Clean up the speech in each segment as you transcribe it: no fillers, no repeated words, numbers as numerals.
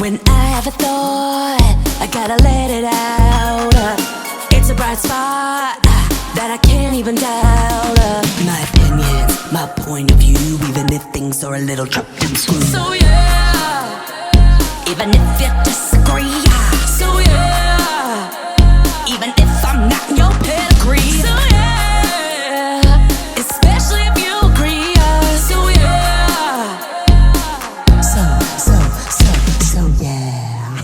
When I have a thought, I gotta let it out. It's a bright spot that I can't even doubt. My opinion, my point of view, even if things are a little chopped and screwed. So yeah, even if you disagree. So yeah, even if I'm not in your pedigree. So yeah, especially if you agree. So yeah, so yeah.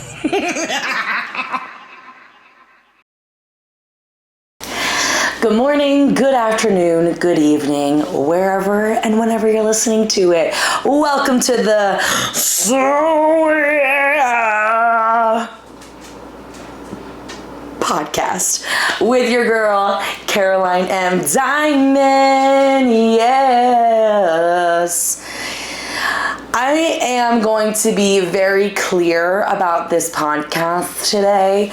Good morning, good afternoon, good evening, wherever and whenever you're listening to it. Welcome to the So Yeah podcast with your girl, Caroline M. Diamond. Yes. I am going to be very clear about this podcast today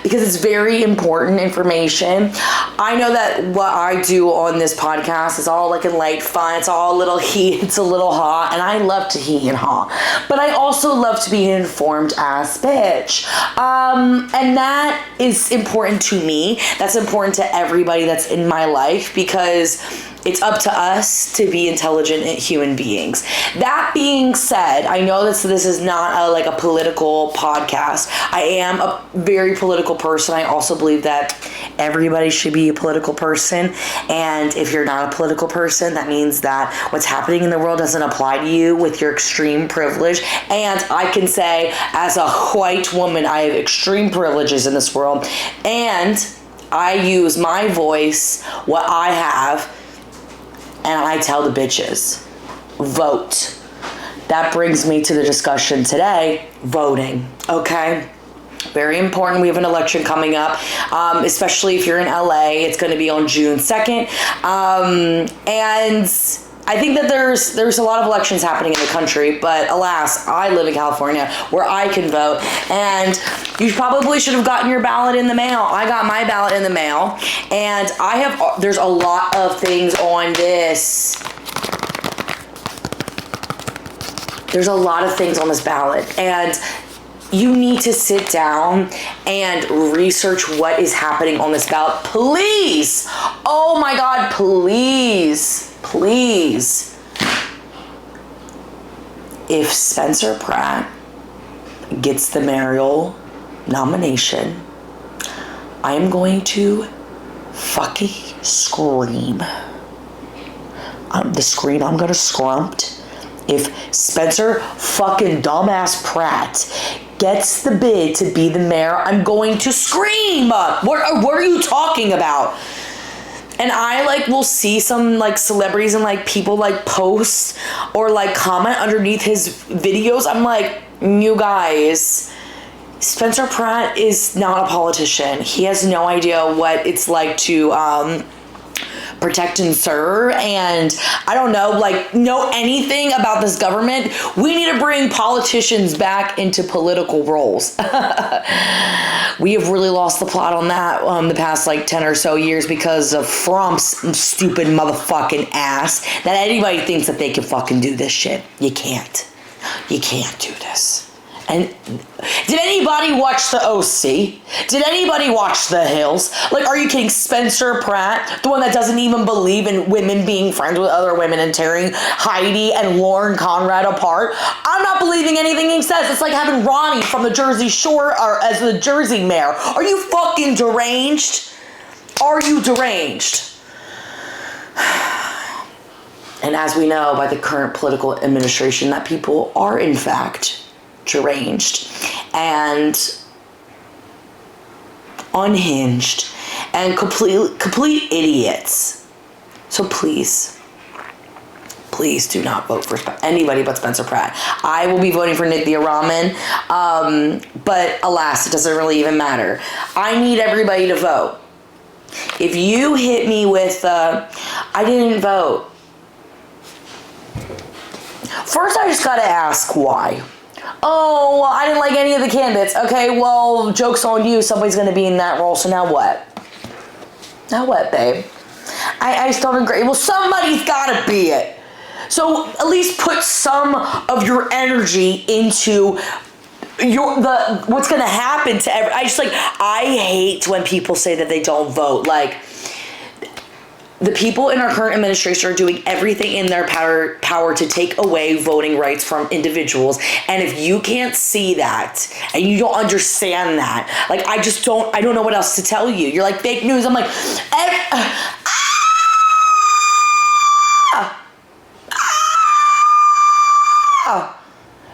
because it's very important information. I know that what I do on this podcast is all like in light fun. It's all a little heat. It's a little hot. And I love to heat and hot. But I also love to be an informed ass bitch. And that is important to me. That's important to everybody that's in my life because it's up to us to be intelligent human beings. That being said, I know this is not a political podcast. I am a very political person. I also believe that everybody should be a political person. And if you're not a political person, that means that what's happening in the world doesn't apply to you with your extreme privilege. And I can say, as a white woman, I have extreme privileges in this world. And I use my voice, what I have, and I tell the bitches, vote. That brings me to the discussion today, voting, okay? Very important. We have an election coming up, especially if you're in LA. It's going to be on June 2nd. And I think that there's a lot of elections happening in the country, but alas, I live in California where I can vote, and you probably should have gotten your ballot in the mail. I got my ballot in the mail, and there's a lot of things on this. There's a lot of things on this ballot, and you need to sit down and research what is happening on this ballot. Please, oh my God, please. If Spencer Pratt gets the mayoral nomination, I am going to fucking scream. The scream I'm gonna scrumpt. If Spencer fucking dumbass Pratt gets the bid to be the mayor, I'm going to scream. What are you talking about? And I will see some celebrities and people post or comment underneath his videos. I'm like, you guys, Spencer Pratt is not a politician. He has no idea what it's like to protect and serve, and I don't know anything about this government. We need to bring politicians back into political roles. We have really lost the plot on that the past 10 or so years because of Trump's stupid motherfucking ass that anybody thinks that they can fucking do this shit. You can't do this. And did anybody watch The OC? Did anybody watch The Hills? Are you kidding? Spencer Pratt, the one that doesn't even believe in women being friends with other women and tearing Heidi and Lauren Conrad apart. I'm not believing anything he says. It's like having Ronnie from the Jersey Shore as the Jersey mayor. Are you fucking deranged? Are you deranged? And as we know by the current political administration, that people are in fact deranged and unhinged and complete idiots. So please do not vote for anybody but Spencer Pratt. I will be voting for Nithya Raman, but alas, it doesn't really even matter. I need everybody to vote. If you hit me with I didn't vote, first I just gotta ask why. Oh, well, I didn't like any of the candidates. Okay, well, joke's on you. Somebody's going to be in that role, so now what? Now what, babe? I still don't agree. Well, somebody's got to be it. So at least put some of your energy into what's gonna happen to I hate when people say that they don't vote. Like, the people in our current administration are doing everything in their power to take away voting rights from individuals. And if you can't see that and you don't understand that, like, I don't know what else to tell you. You're like, fake news. I'm like,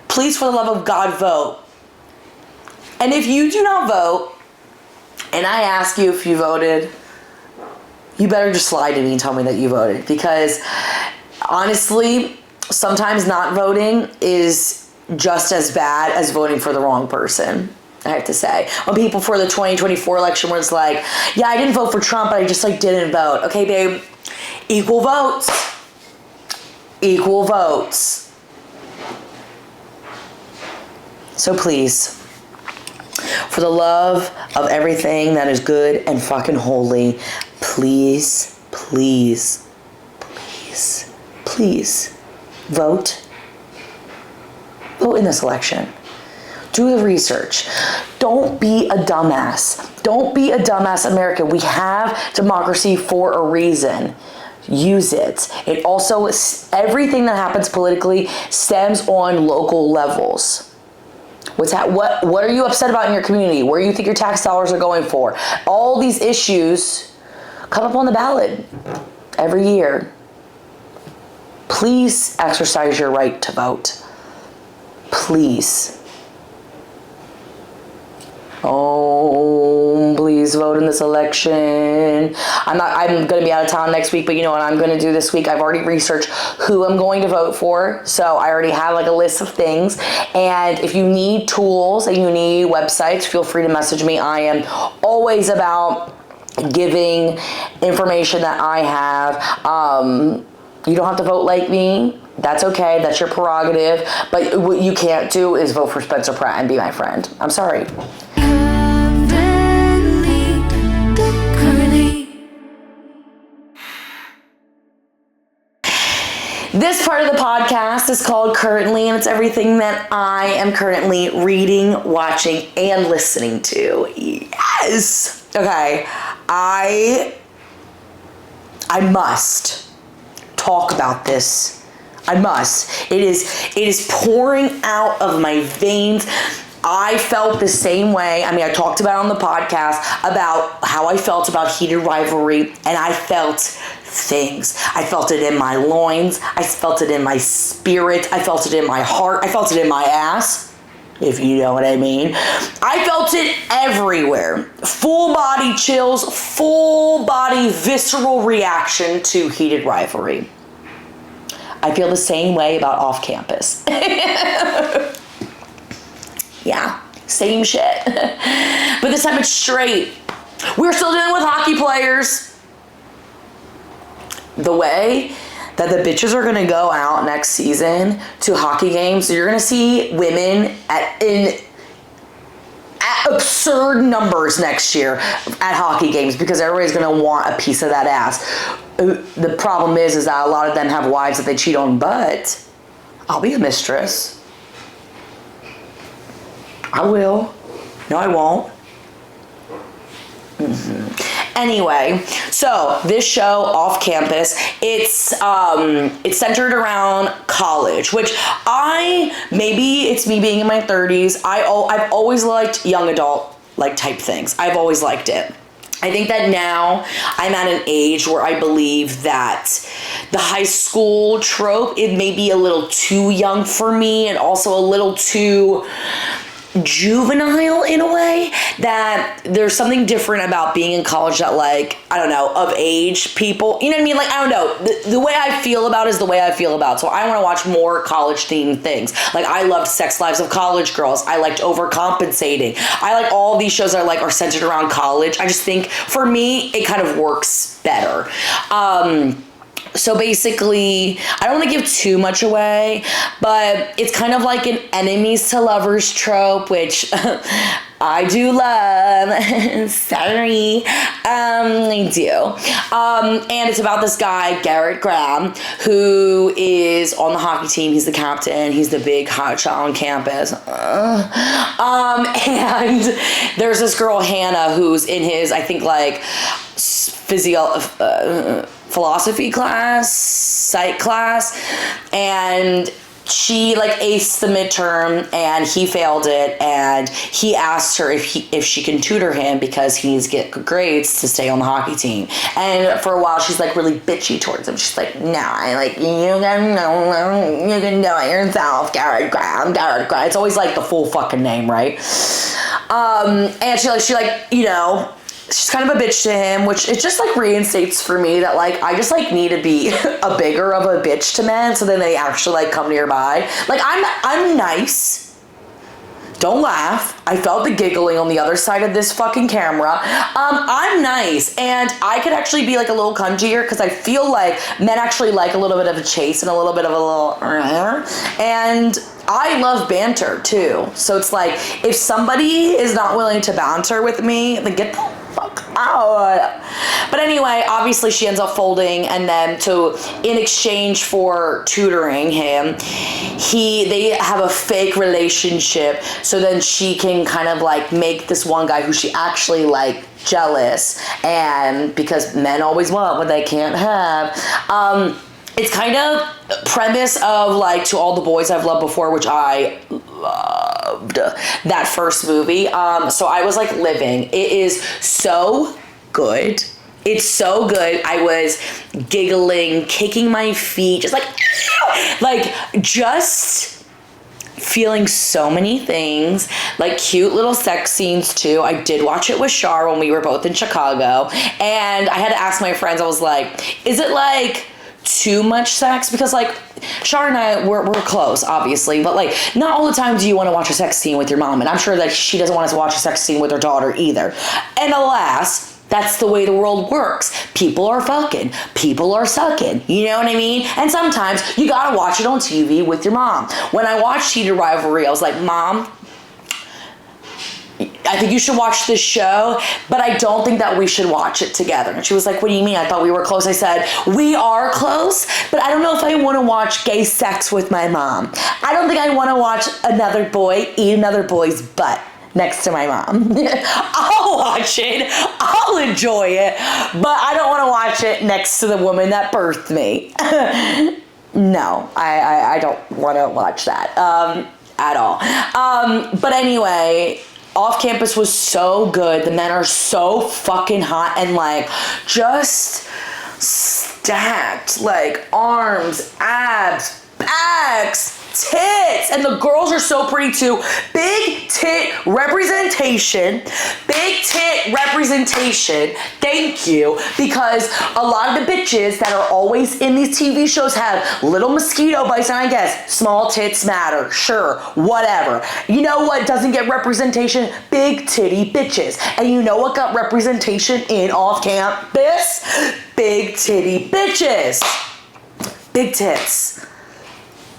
please, for the love of God, vote. And if you do not vote, and I ask you if you voted, you better just lie to me and tell me that you voted. Because honestly, sometimes not voting is just as bad as voting for the wrong person, I have to say. When people for the 2024 election was like, yeah, I didn't vote for Trump, but I just didn't vote. Okay, babe, equal votes. Equal votes. So please, for the love of everything that is good and fucking holy, please, please, please, please vote. Vote in this election. Do the research. Don't be a dumbass. Don't be a dumbass, America. We have democracy for a reason. Use it. It also, everything that happens politically stems on local levels. What are you upset about in your community? Where do you think your tax dollars are going for? All these issues come up on the ballot every year. Please exercise your right to vote. Please. Oh, please vote in this election. I'm going to be out of town next week, but you know what I'm going to do this week? I've already researched who I'm going to vote for. So I already have a list of things. And if you need tools and you need websites, feel free to message me. I am always about giving information that I have. You don't have to vote like me. That's okay. That's your prerogative. But what you can't do is vote for Spencer Pratt and be my friend. I'm sorry. This part of the podcast is called Currently, and it's everything that I am currently reading, watching, and listening to. Yes. Okay. I must talk about this. I must. It is pouring out of my veins. I felt the same way. I mean, I talked about it on the podcast about how I felt about heated rivalry, and I felt things. I felt it in my loins. I felt it in my spirit. I felt it in my heart. I felt it in my ass, if you know what I mean. I felt it everywhere. Full body chills, full body visceral reaction to heated rivalry. I feel the same way about off campus. Yeah, same shit. But this time it's straight. We're still dealing with hockey players. The way that the bitches are gonna go out next season to hockey games, you're gonna see women at absurd numbers next year at hockey games because everybody's gonna want a piece of that ass. The problem is that a lot of them have wives that they cheat on, but I'll be a mistress. I will. No, I won't. Anyway, so this show, Off Campus, it's centered around college, which maybe it's me being in my 30s, I've always liked young adult type things. I've always liked it. I think that now I'm at an age where I believe that the high school trope, it may be a little too young for me and also a little too juvenile in a way, that there's something different about being in college that I don't know, of age people, you know what I mean? I don't know, the way I feel about it is the way I feel about it. So I want to watch more college themed things. I loved Sex Lives of College Girls. I liked Overcompensating. I like all these shows that are centered around college. I just think for me, it kind of works better. So basically, I don't want to give too much away, but it's kind of like an enemies to lovers trope, which I do love. Sorry. I do. And it's about this guy, Garrett Graham, who is on the hockey team. He's the captain. He's the big hotshot on campus. And there's this girl, Hannah, who's in his, I think, like, philosophy class, psych class, and she like aced the midterm and he failed it, and he asked her if she can tutor him because he needs to get good grades to stay on the hockey team. And for a while she's like really bitchy towards him. She's like, no, I like, you can do it yourself, Garrett Graham. It's always like the full fucking name, right? And she you know, she's kind of a bitch to him, which it just like reinstates for me that like I just like need to be a bigger of a bitch to men so then they actually like come nearby. Like I'm nice. Don't laugh. I felt the giggling on the other side of this fucking camera. I'm nice, and I could actually be like a little cungier because I feel like men actually like a little bit of a chase and a little bit of a little, and I love banter too. So it's like if somebody is not willing to banter with me, then get the fuck out. But anyway, obviously she ends up folding, and then in exchange for tutoring him, they have a fake relationship, so then she can kind of like make this one guy who she actually like jealous, and because men always want what they can't have. It's kind of premise of like To All the Boys I've Loved Before, which I loved that first movie. So I was like living. It is so good. It's so good. I was giggling, kicking my feet, just just feeling so many things, like cute little sex scenes too. I did watch it with Shar when we were both in Chicago, and I had to ask my friends, I was like, is it like too much sex? Because like Shar and I we're close obviously, but like not all the time do you want to watch a sex scene with your mom, and I'm sure that she doesn't want us to watch a sex scene with her daughter either. And alas, that's the way the world works. People are fucking, people are sucking, you know what I mean? And sometimes you gotta watch it on TV with your mom. When I watched Heated Rivalry, I was like, Mom, I think you should watch this show, but I don't think that we should watch it together. And she was like, what do you mean? I thought we were close. I said, we are close, but I don't know if I want to watch gay sex with my mom. I don't think I want to watch another boy eat another boy's butt next to my mom. I'll watch it, I'll enjoy it, but I don't want to watch it next to the woman that birthed me. No, I don't want to watch that at all. But anyway, Off Campus was so good. The men are so fucking hot and like just stacked, like arms, abs, backs, tits, and the girls are so pretty too. Big tit representation. Thank you, because a lot of the bitches that are always in these TV shows have little mosquito bites, and I guess small tits matter. Sure, whatever. You know what doesn't get representation? Big titty bitches. And you know what got representation in Off Campus? Big titty bitches. Big tits.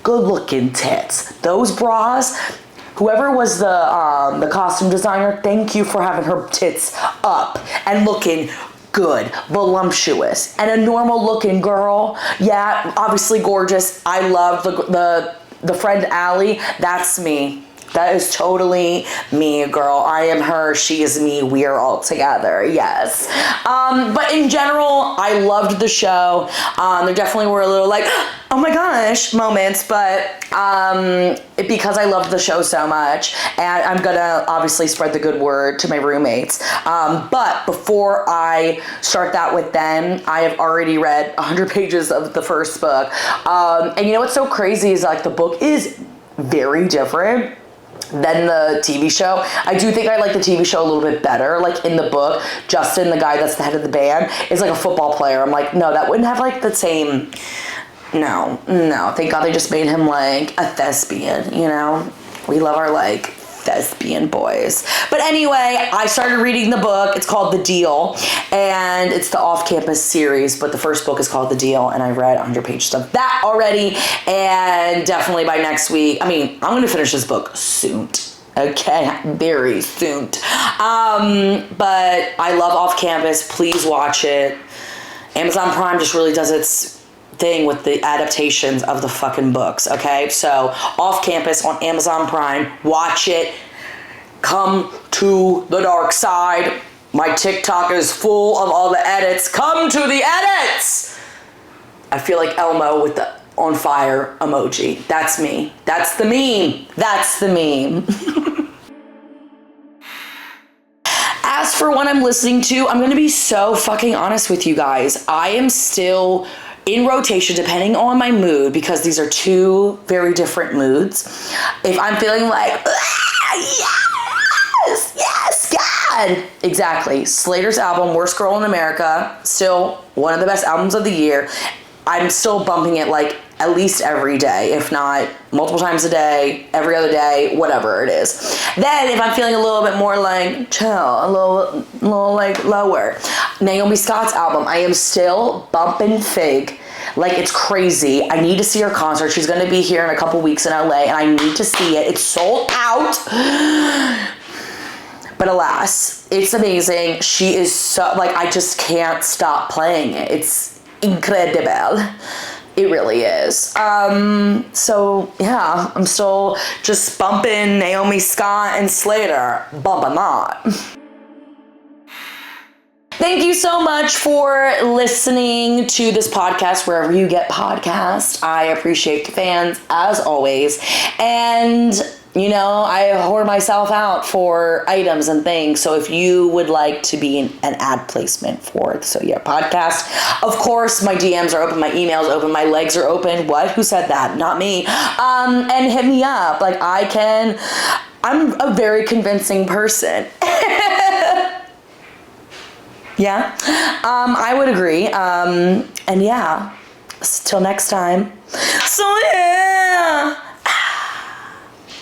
Good looking tits. Those bras, whoever was the costume designer, thank you for having her tits up and looking good, voluptuous. And a normal looking girl, yeah, obviously gorgeous. I love the friend Allie. That's me. That is totally me, girl. I am her, she is me, we are all together, yes. But in general, I loved the show. There definitely were a little like, oh my gosh moments, but because I loved the show so much, and I'm gonna obviously spread the good word to my roommates. But before I start that with them, I have already read 100 pages of the first book. And you know what's so crazy is like the book is very different than the TV show. I do think I like the TV show a little bit better. Like in the book, Justin, the guy that's the head of the band, is like a football player. I'm like, no, that wouldn't have like the same, no. Thank God they just made him like a thespian, you know? We love our like thespian boys. But anyway, I started reading the book. It's called The Deal, and it's the Off Campus series, but the first book is called The Deal, and I read 100 pages of that already, and definitely by next week, I mean, I'm going to finish this book soon. Okay, very soon. But I love Off Campus. Please watch it. Amazon Prime just really does its thing with the adaptations of the fucking books, okay? So, Off Campus on Amazon Prime. Watch it. Come to the dark side. My TikTok is full of all the edits. Come to the edits! I feel like Elmo with the on fire emoji. That's me. That's the meme. That's the meme. As for what I'm listening to, I'm gonna be so fucking honest with you guys. I am still in rotation depending on my mood, because these are two very different moods. If I'm feeling like, yes, God. Exactly. Slater's album, Worst Girl in America, still one of the best albums of the year. I'm still bumping it like at least every day, if not multiple times a day, every other day, whatever it is. Then if I'm feeling a little bit more like chill, a little like lower, Naomi Scott's album, I am still bumping Fig like it's crazy. I need to see her concert. She's gonna be here in a couple weeks in LA, and I need to see it. It's sold out. But alas, it's amazing. She is so, like, I just can't stop playing it. It's incredible. It really is. So yeah, I'm still just bumping Naomi Scott and Slater. Bump not. Thank you so much for listening to this podcast wherever you get podcasts. I appreciate the fans as always. And you know, I hoard myself out for items and things. So if you would like to be an ad placement for it, so yeah, podcast, of course, my DMs are open, my emails open, my legs are open. What? Who said that? Not me. And hit me up. Like I'm a very convincing person. Yeah, I would agree. And yeah, till next time. So yeah.